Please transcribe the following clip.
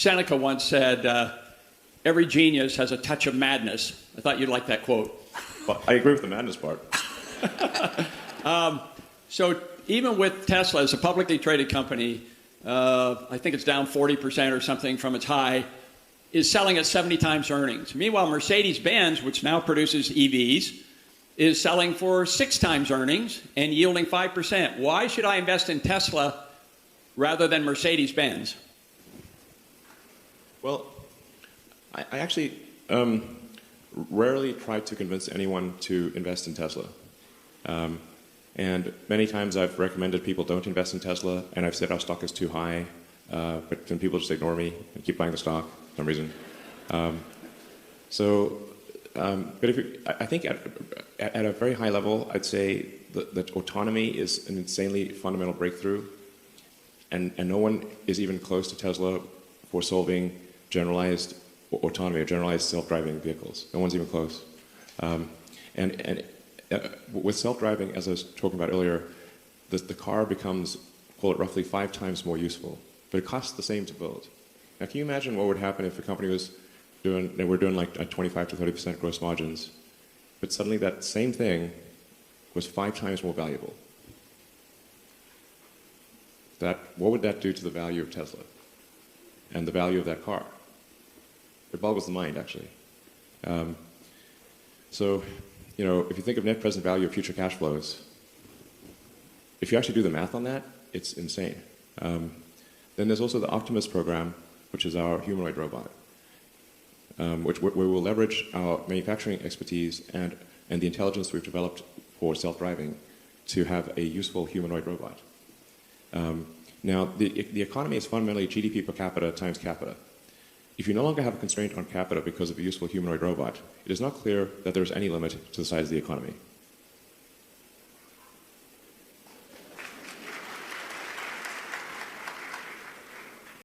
Seneca once said, every genius has a touch of madness. I thought you'd like that quote. Well, I agree with the madness part. So even with Tesla as a publicly traded company, I think it's down 40% or something from its high, is selling at 70 times earnings. Meanwhile, Mercedes-Benz, which now produces EVs, is selling for 6 times earnings and yielding 5%. Why should I invest in Tesla rather than Mercedes-Benz? Well, I actually rarely try to convince anyone to invest in Tesla. And many times I've recommended people don't invest in Tesla, and I've said our stock is too high, but then people just ignore me and keep buying the stock for some reason. But I think at a very high level, I'd say that autonomy is an insanely fundamental breakthrough, and no one is even close to Tesla for solving generalized autonomy or generalized self-driving vehicles. No one's even close. With self-driving, as I was talking about earlier, the car becomes, call it roughly 5 times more useful, but it costs the same to build. Now, can you imagine what would happen if a company was we're doing like a 25 to 30% gross margins, but suddenly that same thing was 5 times more valuable? What would that do to the value of Tesla and the value of that car? It boggles the mind, actually. If you think of net present value of future cash flows, if you actually do the math on that, it's insane. Then there's also the Optimus program, which is our humanoid robot, where we will leverage our manufacturing expertise and the intelligence we've developed for self-driving to have a useful humanoid robot. Now, the economy is fundamentally GDP per capita times capita. If you no longer have a constraint on capita because of a useful humanoid robot, it is not clear that there's any limit to the size of the economy.